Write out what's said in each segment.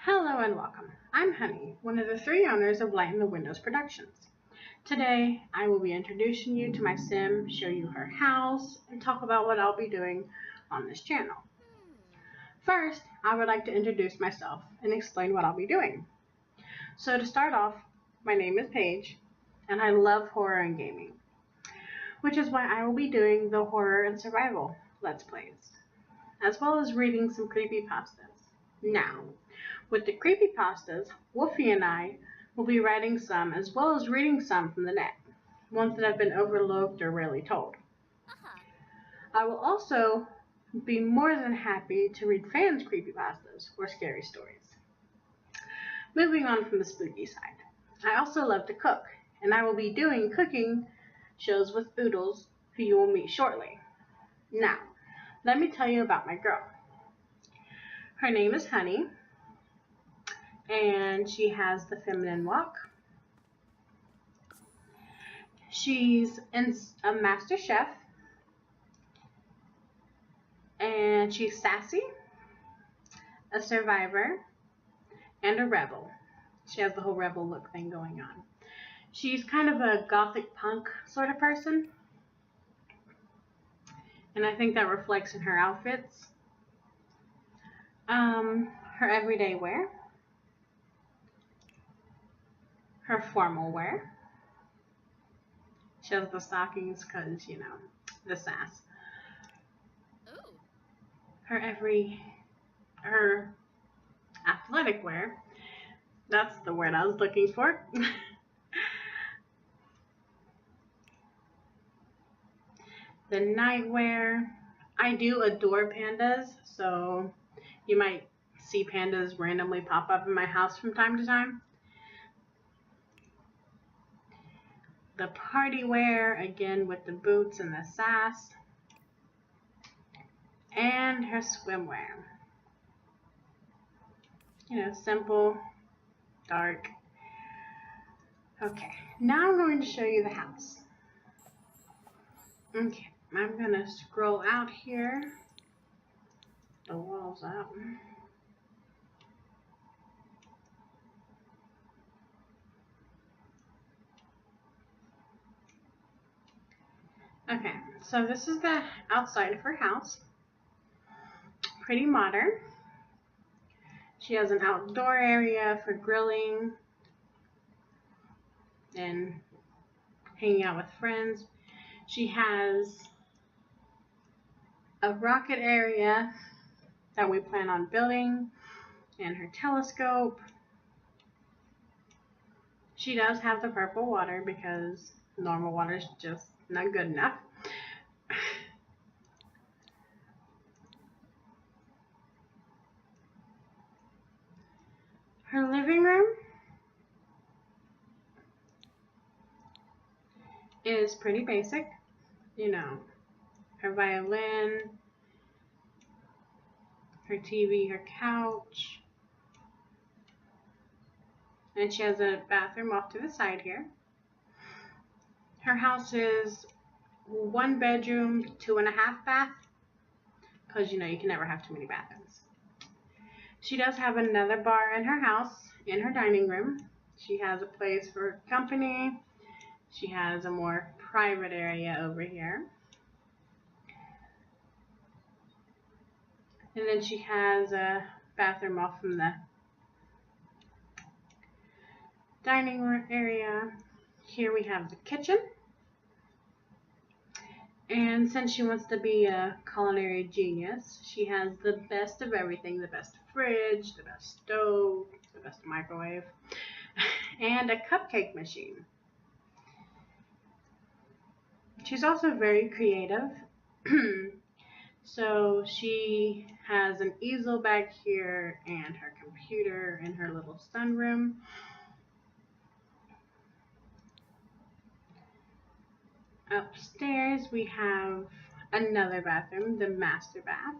Hello and welcome. I'm Honey, one of the three owners of Light in the Windows Productions. Today, I will be introducing you to my sim, show you her house, and talk about what I'll be doing on this channel. First, I would like to introduce myself and explain what I'll be doing. So to start off, my name is Paige, and I love horror and gaming, which is why I will be doing the horror and survival Let's Plays, as well as reading some creepypastas. Now, with the creepypastas, Wolfie and I will be writing some as well as reading some from the net, ones that have been overlooked or rarely told. I will also be more than happy to read fans' creepypastas or scary stories. Moving on from the spooky side, I also love to cook, and I will be doing cooking shows with Oodles, who you will meet shortly. Now, let me tell you about my girl. Her name is Honey, and she has the feminine walk. She's a master chef, and she's sassy, a survivor, and a rebel. She has the whole rebel look thing going on. She's kind of a gothic punk sort of person, and I think that reflects in her outfits. Her everyday wear, her formal wear. She has the stockings because, the sass. Ooh. Her athletic wear. That's the word I was looking for. The nightwear. I do adore pandas, so you might see pandas randomly pop up in my house from time to time. The party wear, again with the boots and the sass. And her swimwear. Simple, dark. Okay, now I'm going to show you the house. Okay, I'm going to scroll out here. The walls up. Okay, so this is the outside of her house. Pretty modern. She has an outdoor area for grilling and hanging out with friends. She has a rocket area that we plan on building and her telescope. She does have the purple water because normal water is just not good enough. Her living room is pretty basic. Her violin, her TV, her couch, and she has a bathroom off to the side here. Her house is 1 bedroom, 2.5 bath, because you can never have too many bathrooms. She does have another bar in her house, in her dining room. She has a place for company. She has a more private area over here. And then she has a bathroom off from the dining room area. Here we have the kitchen. And since she wants to be a culinary genius, she has the best of everything, the best fridge, the best stove, the best microwave, and a cupcake machine. She's also very creative. So she has an easel back here and her computer in her little sunroom. Upstairs we have another bathroom, the master bath.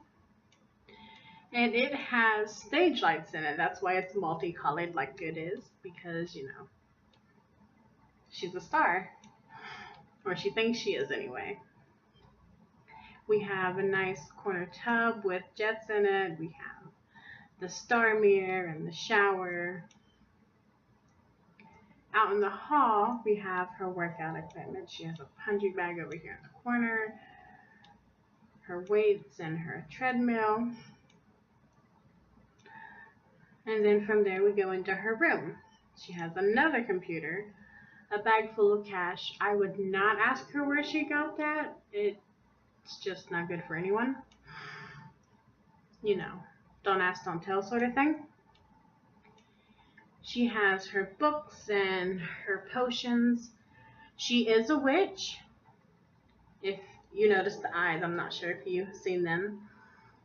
And it has stage lights in it. That's why it's multicolored like it is, because, she's a star. Or she thinks she is anyway. We have a nice corner tub with jets in it. We have the star mirror and the shower. Out in the hall, we have her workout equipment. She has a punching bag over here in the corner, her weights and her treadmill. And then from there, we go into her room. She has another computer, a bag full of cash. I would not ask her where she got that. It's just not good for anyone. You know, don't ask, don't tell sort of thing. She has her books and her potions. She is a witch. If you notice the eyes, I'm not sure if you've seen them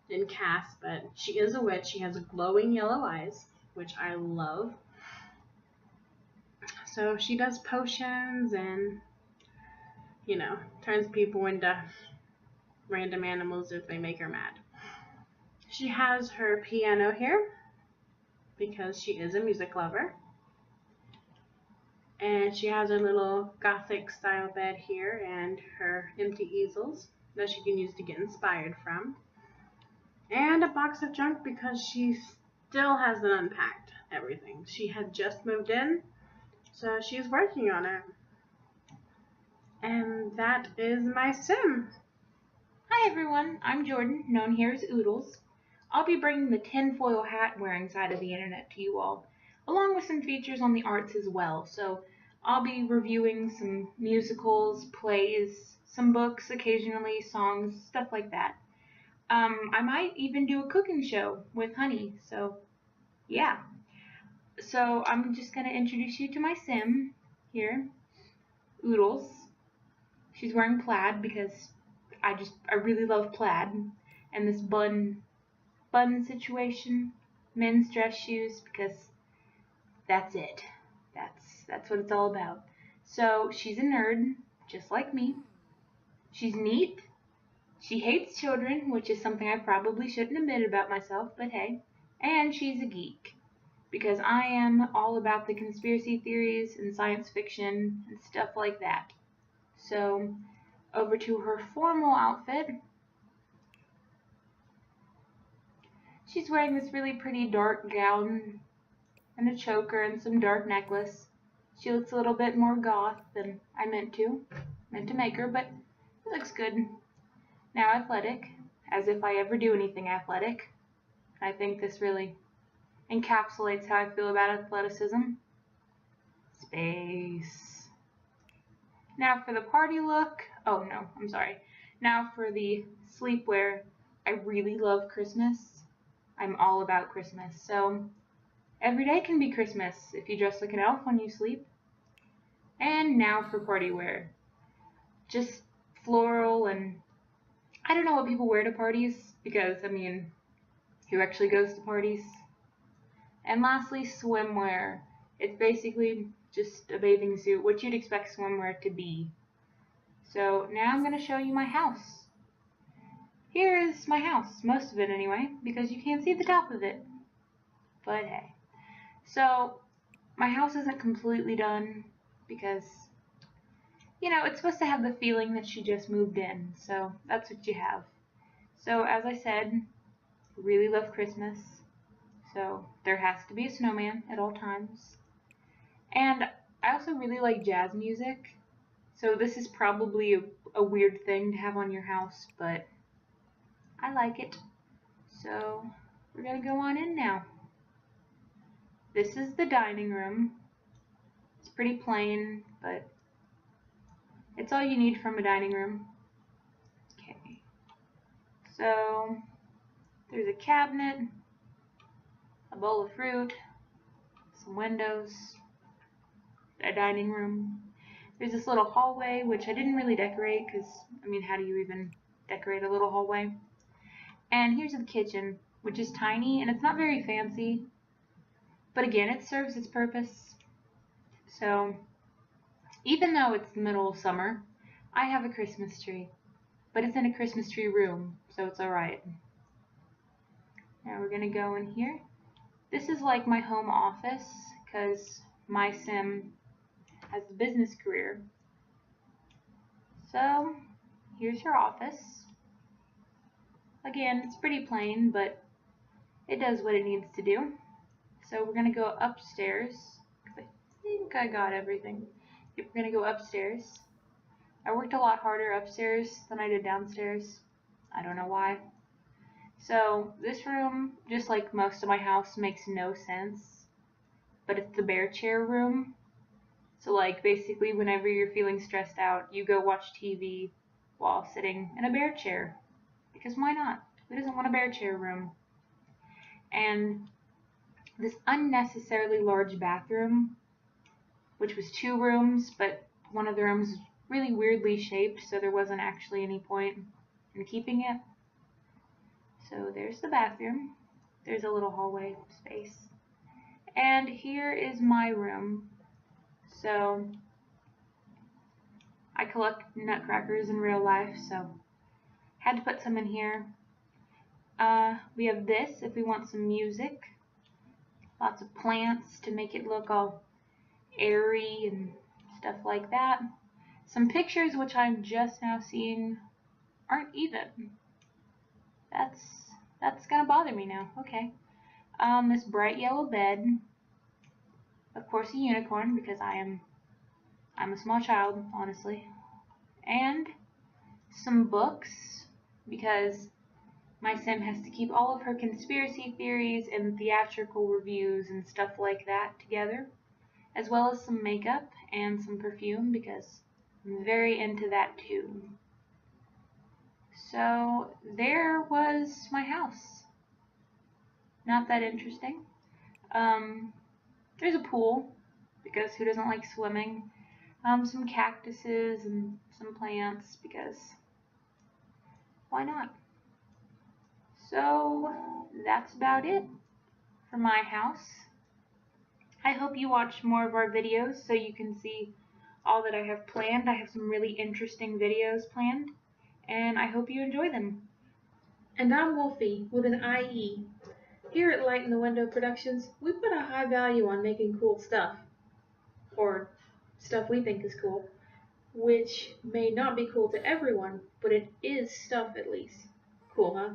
in cast, but she is a witch. She has glowing yellow eyes, which I love. So she does potions and, you know, turns people into random animals if they make her mad. She has her piano here because she is a music lover. And she has her little gothic style bed here and her empty easels that she can use to get inspired from. And a box of junk because she still hasn't unpacked everything. She had just moved in, so she's working on it. And that is my sim. Hi everyone, I'm Jordan, known here as Oodles. I'll be bringing the tinfoil hat wearing side of the internet to you all, along with some features on the arts as well. So I'll be reviewing some musicals, plays, some books, occasionally songs, stuff like that. I might even do a cooking show with Honey, so yeah. So I'm just going to introduce you to my sim here, Oodles. She's wearing plaid because I really love plaid, and this bun situation, men's dress shoes, because that's it. That's what it's all about. So she's a nerd, just like me. She's neat. She hates children, which is something I probably shouldn't admit about myself, but hey. And she's a geek, because I am all about the conspiracy theories and science fiction and stuff like that. So over to her formal outfit. She's wearing this really pretty dark gown and a choker and some dark necklace. She looks a little bit more goth than I meant to make her, but it looks good. Now athletic, as if I ever do anything athletic. I think this really encapsulates how I feel about athleticism. Space. Now for the party look, oh no, I'm sorry. Now for the sleepwear, I really love Christmas. I'm all about Christmas, so every day can be Christmas if you dress like an elf when you sleep. And now for party wear. Just floral, and I don't know what people wear to parties because, I mean, who actually goes to parties? And lastly, swimwear. It's basically just a bathing suit, what you'd expect swimwear to be. So now I'm going to show you my house. Here is my house, most of it anyway, because you can't see the top of it. But hey. So my house isn't completely done because, you know, it's supposed to have the feeling that she just moved in. So that's what you have. So as I said, really love Christmas. So there has to be a snowman at all times. And I also really like jazz music. So this is probably a weird thing to have on your house, but I like it. So we're going to go on in now. This is the dining room. It's pretty plain, but it's all you need from a dining room. Okay. So there's a cabinet, a bowl of fruit, some windows, a dining room. There's this little hallway, which I didn't really decorate because, I mean, how do you even decorate a little hallway? And here's the kitchen, which is tiny, and it's not very fancy. But again, it serves its purpose. So, even though it's the middle of summer, I have a Christmas tree. But it's in a Christmas tree room, so it's alright. Now we're going to go in here. This is like my home office, because my sim has a business career. So, here's her office. Again, it's pretty plain, but it does what it needs to do. So we're going to go upstairs. I think I got everything. We're going to go upstairs. I worked a lot harder upstairs than I did downstairs. I don't know why. So this room, just like most of my house, makes no sense. But it's the bear chair room. So like basically whenever you're feeling stressed out, you go watch TV while sitting in a bear chair. Because why not? Who doesn't want a bear chair room? And this unnecessarily large bathroom, which was 2 rooms, but one of the rooms was really weirdly shaped, so there wasn't actually any point in keeping it. So there's the bathroom. There's a little hallway space. And here is my room. So I collect nutcrackers in real life, so had to put some in here. We have this if we want some music. Lots of plants to make it look all airy and stuff like that. Some pictures which I'm just now seeing aren't even. That's gonna bother me now. Okay. This bright yellow bed. Of course a unicorn because I'm a small child, honestly. And some books because my sim has to keep all of her conspiracy theories and theatrical reviews and stuff like that together, as well as some makeup and some perfume because I'm very into that too. So there was my house. Not that interesting. There's a pool because who doesn't like swimming? Some cactuses and some plants because why not? So that's about it for my house. I hope you watch more of our videos so you can see all that I have planned. I have some really interesting videos planned, and I hope you enjoy them. And I'm Wolfie with an IE. Here at Light in the Window Productions, we put a high value on making cool stuff, or stuff we think is cool, which may not be cool to everyone, but it is stuff at least. Cool, huh?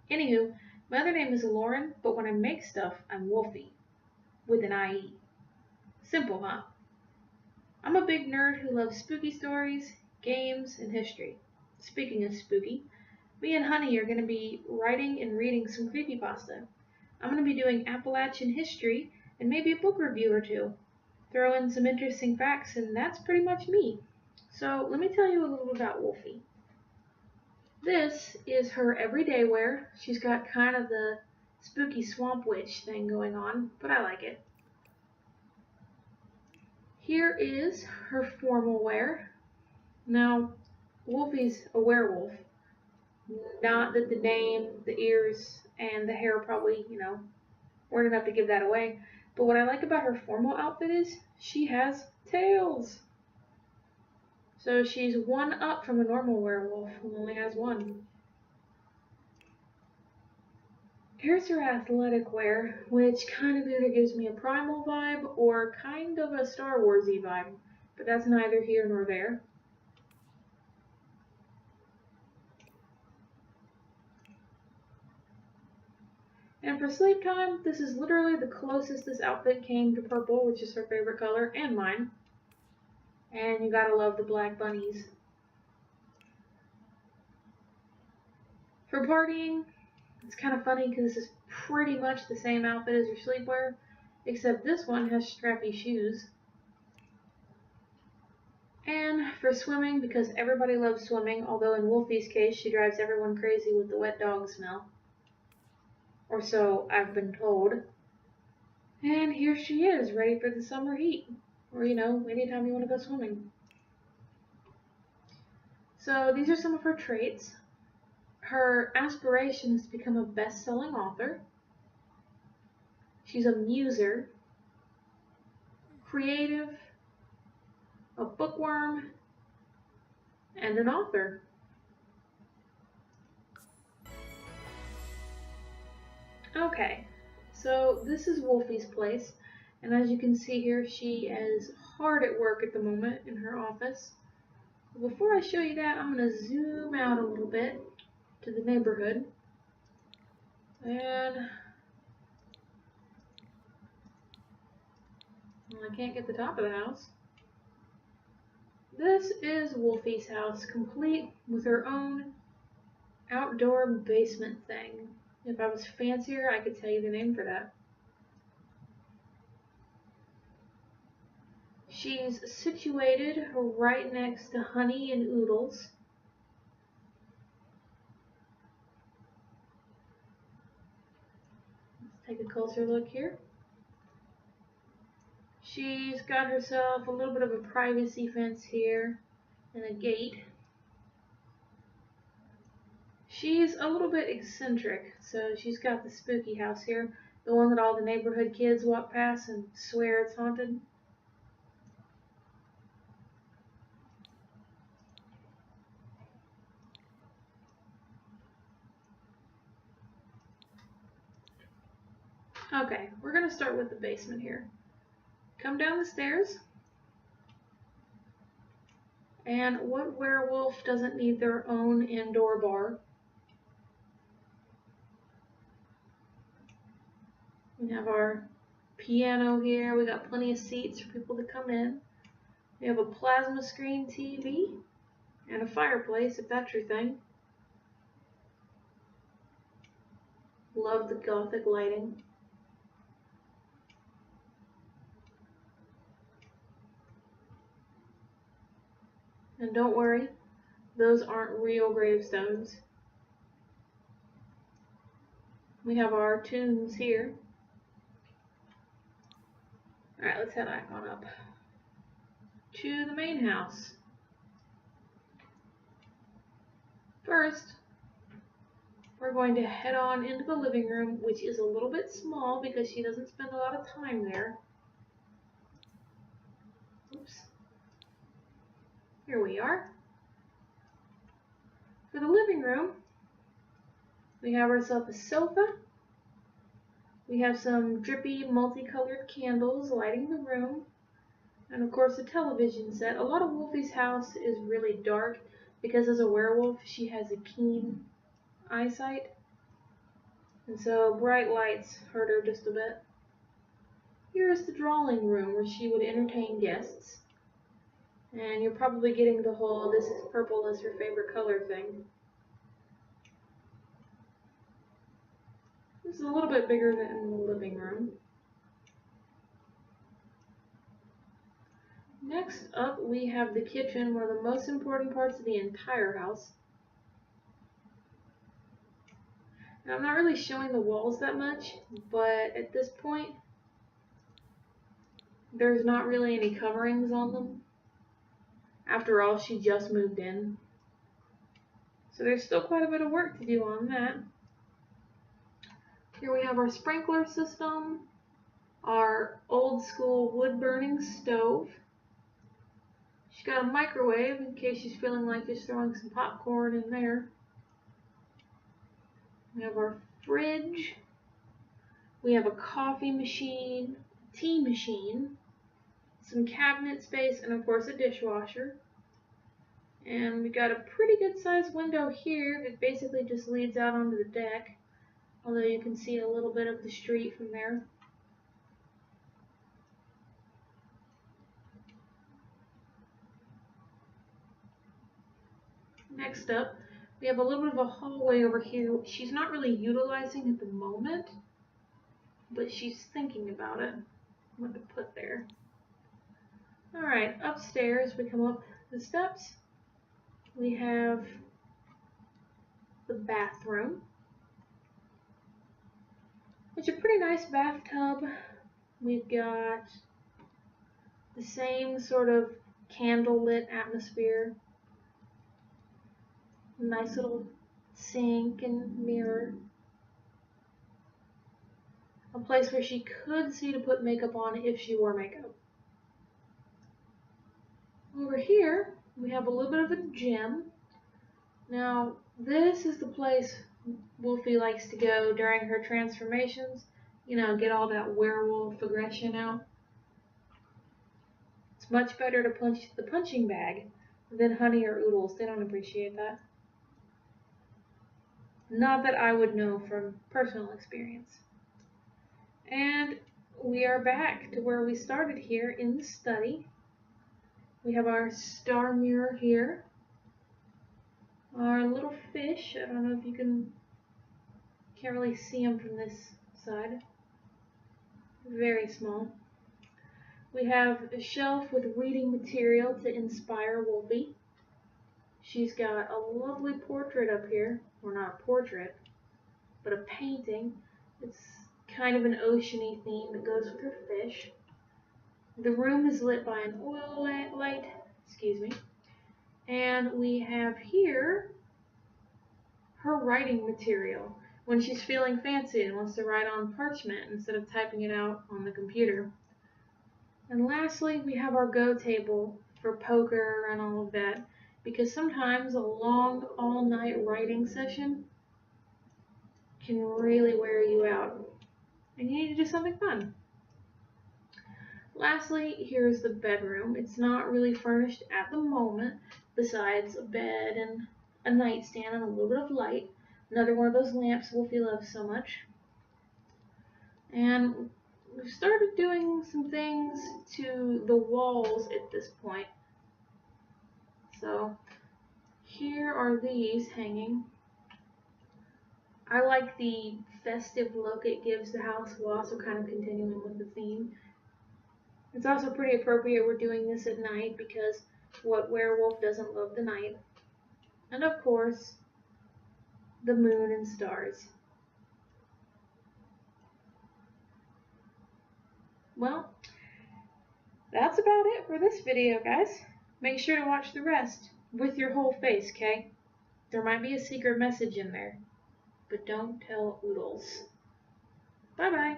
Anywho, my other name is Lauren, but when I make stuff, I'm Wolfie, with an IE. Simple, huh? I'm a big nerd who loves spooky stories, games, and history. Speaking of spooky, me and Honey are going to be writing and reading some creepypasta. I'm going to be doing Appalachian history and maybe a book review or two. Throw in some interesting facts, and that's pretty much me. So let me tell you a little bit about Wolfie. This is her everyday wear. She's got kind of the spooky swamp witch thing going on, but I like it. Here is her formal wear. Now, Wolfie's a werewolf. Not that the name, the ears, and the hair probably, weren't enough to give that away. But what I like about her formal outfit is she has tails. So she's one up from a normal werewolf who only has one. Here's her athletic wear, which kind of either gives me a primal vibe or kind of a Star Wars-y vibe, but that's neither here nor there. And for sleep time, this is literally the closest this outfit came to purple, which is her favorite color, and mine. And you gotta love the black bunnies. For partying, it's kind of funny because this is pretty much the same outfit as your sleepwear, except this one has strappy shoes. And for swimming, because everybody loves swimming, although in Wolfie's case, she drives everyone crazy with the wet dog smell. Or so I've been told. And here she is, ready for the summer heat. Or, anytime you want to go swimming. So these are some of her traits. Her aspiration is to become a best-selling author. She's a muser, creative, a bookworm, and an author. Okay, so this is Wolfie's place, and as you can see here, she is hard at work at the moment in her office. Before I show you that, I'm going to zoom out a little bit to the neighborhood. And well, I can't get the top of the house. This is Wolfie's house, complete with her own outdoor basement thing. If I was fancier, I could tell you the name for that. She's situated right next to Honey and Oodles. Let's take a closer look here. She's got herself a little bit of a privacy fence here and a gate. She's a little bit eccentric, so she's got the spooky house here, the one that all the neighborhood kids walk past and swear it's haunted. Okay, we're going to start with the basement here. Come down the stairs. And what werewolf doesn't need their own indoor bar? We have our piano here. We got plenty of seats for people to come in. We have a plasma screen TV and a fireplace, if that's your thing. Love the gothic lighting. And don't worry, those aren't real gravestones. We have our tunes here. Alright, let's head back on up to the main house. First, we're going to head on into the living room, which is a little bit small because she doesn't spend a lot of time there. Oops. Here we are. For the living room, we have ourselves a sofa. We have some drippy multicolored candles lighting the room. And of course a television set. A lot of Wolfie's house is really dark because as a werewolf she has a keen eyesight. And so bright lights hurt her just a bit. Here is the drawing room where she would entertain guests. And you're probably getting the whole "this is purple is her favorite color" thing. This is a little bit bigger than the living room. Next up we have the kitchen, one of the most important parts of the entire house. Now I'm not really showing the walls that much, but at this point there's not really any coverings on them. After all, she just moved in. So there's still quite a bit of work to do on that. Here we have our sprinkler system, our old school wood burning stove. She's got a microwave in case she's feeling like just throwing some popcorn in there. We have our fridge. We have a coffee machine, tea machine, some cabinet space, and of course a dishwasher. And we got a pretty good sized window here that basically just leads out onto the deck, although you can see a little bit of the street from there. Next up, we have a little bit of a hallway over here. She's not really utilizing at the moment, but she's thinking about it, what to put there. Alright, upstairs we come up the steps. We have the bathroom. It's a pretty nice bathtub. We've got the same sort of candlelit atmosphere. Nice little sink and mirror. A place where she could see to put makeup on if she wore makeup. Over here, we have a little bit of a gym. Now, this is the place Wolfie likes to go during her transformations. You know, get all that werewolf aggression out. It's much better to punch the punching bag than Honey or Oodles. They don't appreciate that. Not that I would know from personal experience. And we are back to where we started here in the study. We have our star mirror here. Our little fish, I don't know if you can't really see them from this side. Very small. We have a shelf with reading material to inspire Wolfie. She's got a lovely portrait up here. Well, not a portrait, but a painting. It's kind of an oceany theme that goes with her fish. The room is lit by an oil light, and we have here her writing material when she's feeling fancy and wants to write on parchment instead of typing it out on the computer. And lastly, we have our go table for poker and all of that, because sometimes a long all-night writing session can really wear you out and you need to do something fun. Lastly, here's the bedroom. It's not really furnished at the moment, besides a bed and a nightstand and a little bit of light. Another one of those lamps Wolfie loves so much. And we've started doing some things to the walls at this point. So here are these hanging. I like the festive look it gives the house while also kind of continuing with the theme. It's also pretty appropriate we're doing this at night because what werewolf doesn't love the night? And of course, the moon and stars. Well, that's about it for this video, guys. Make sure to watch the rest with your whole face, okay? There might be a secret message in there, but don't tell Oodles. Bye-bye.